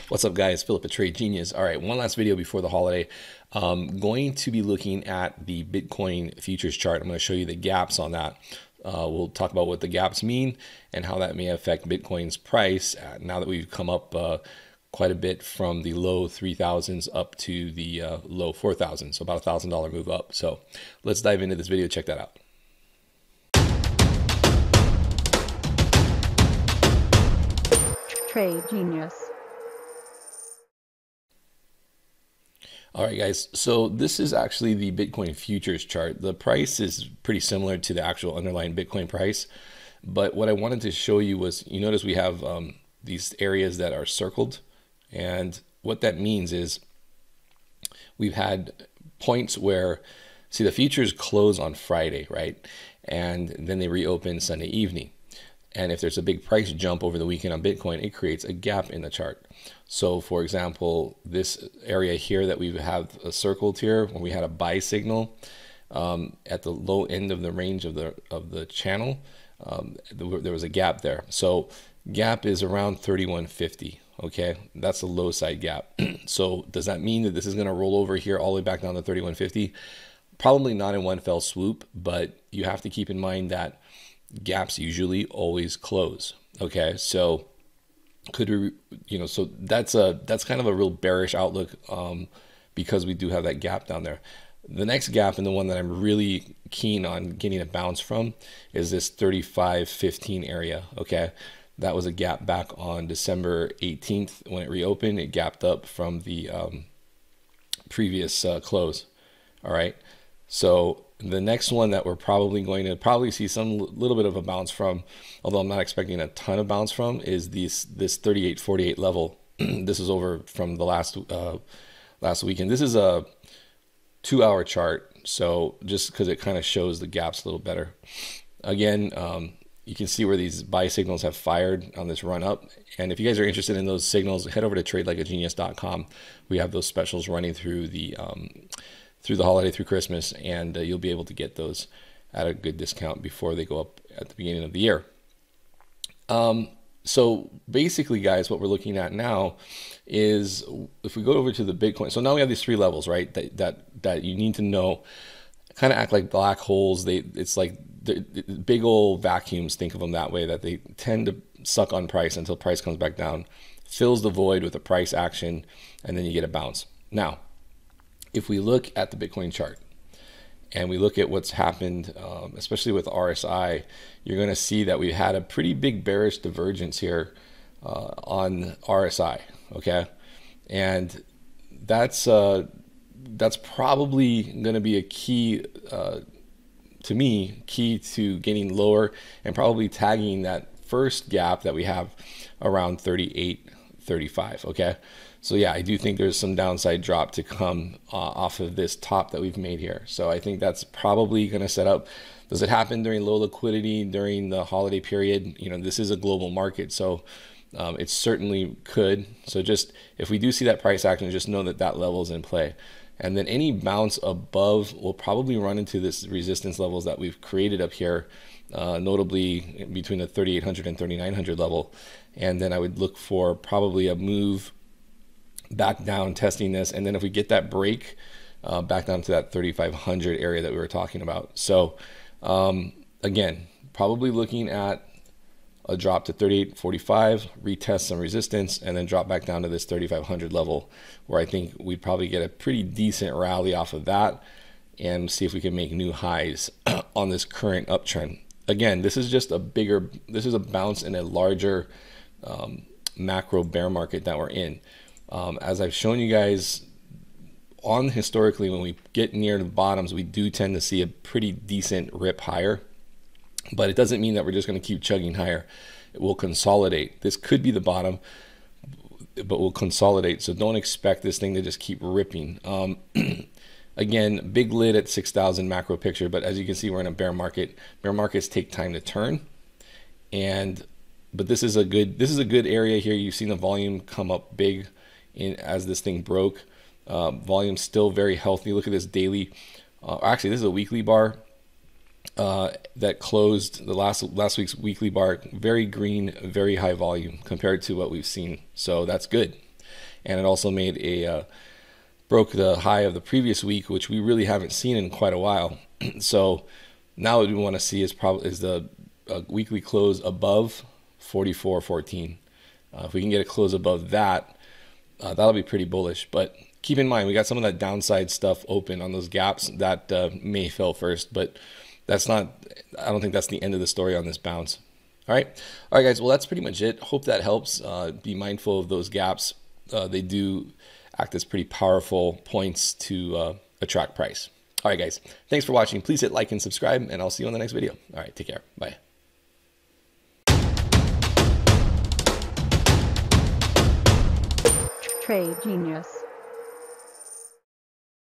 What's up, guys? Philip at Trade Genius. All right, one last video before the holiday. Going to be looking at the Bitcoin futures chart. I'm going to show you the gaps on that. We'll talk about what the gaps mean and how that may affect Bitcoin's price now that we've come up quite a bit from the low 3,000s up to the low 4,000s, so about $1,000 move up. So let's dive into this video. Check that out. Trade Genius. All right, guys, so this is actually the Bitcoin futures chart. The price is pretty similar to the actual underlying Bitcoin price, but what I wanted to show you was, you notice we have these areas that are circled, and what that means is we've had points where, see, the futures close on Friday, right? And then they reopen Sunday evening. And if there's a big price jump over the weekend on Bitcoin, it creates a gap in the chart. So for example, this area here that we have circled here, when we had a buy signal at the low end of the range of the channel, there was a gap there. So gap is around 3150. Okay, that's a low side gap. So does that mean that this is going to roll over here all the way back down to 3150? Probably not in one fell swoop, but you have to keep in mind that gaps usually always close. Okay, so could we, so that's kind of a real bearish outlook because we do have that gap down there. The next gap, and the one that I'm really keen on getting a bounce from, is this 3515 area. Okay, that was a gap back on December 18th when it reopened. It gapped up from the previous close. All right, so the next one that we're probably going to see some little bit of a bounce from, although I'm not expecting a ton of bounce from, is this 3848 level. This is over from the last weekend. This is a 2-hour chart, so just because it kind of shows the gaps a little better. Again, you can see where these buy signals have fired on this run up. And if you guys are interested in those signals, head over to tradelikeagenius.com. We have those specials running through the holiday, through Christmas, and you'll be able to get those at a good discount before they go up at the beginning of the year. So basically, guys, what we're looking at now is, if we go over to the Bitcoin, so now we have these 3 levels, right? That you need to know, kind of act like black holes. It's like big old vacuums. Think of them that way, that they tend to suck on price until price comes back down, fills the void with a price action, and then you get a bounce. Now, if we look at the Bitcoin chart and we look at what's happened, especially with RSI, you're going to see that we had a pretty big bearish divergence here on RSI. Okay, and that's probably going to be a key to getting lower and probably tagging that first gap that we have around 38.35. Okay, so yeah, I do think there's some downside drop to come off of this top that we've made here. So I think that's probably going to set up. Does it happen during low liquidity during the holiday period? This is a global market, so it certainly could. So just, if we do see that price action, just know that that level is in play. And then any bounce above will probably run into this resistance levels that we've created up here, notably between the 3,800 and 3,900 level. And then I would look for probably a move back down, testing this, and then if we get that break back down to that 3,500 area that we were talking about. So again, probably looking at a drop to 38.45, retest some resistance, and then drop back down to this 3,500 level, where I think we'd probably get a pretty decent rally off of that and see if we can make new highs on this current uptrend. Again, this is just this is a bounce in a larger macro bear market that we're in. As I've shown you guys, historically, when we get near the bottoms, we do tend to see a pretty decent rip higher, but it doesn't mean that we're just going to keep chugging higher. It will consolidate. This could be the bottom, but we'll consolidate. So don't expect this thing to just keep ripping. Again, big lid at 6,000 macro picture, but as you can see, we're in a bear market. Bear markets take time to turn, but this is a good area here. You've seen the volume come up big as this thing broke. Volume still very healthy. Look at this daily. Actually, this is a weekly bar that closed the last week's weekly bar. Very green, very high volume compared to what we've seen. So that's good. and it also made a broke the high of the previous week, which we really haven't seen in quite a while. So now what we want to see is the weekly close above 44.14. If we can get a close above that, that'll be pretty bullish. But keep in mind, we got some of that downside stuff open on those gaps that may fail first, but that's not, I don't think that's the end of the story on this bounce. All right, guys. Well, that's pretty much it. Hope that helps. Be mindful of those gaps. They do act as pretty powerful points to attract price. All right, guys. Thanks for watching. Please hit like and subscribe, and I'll see you on the next video. All right, take care. Bye. Trade Genius.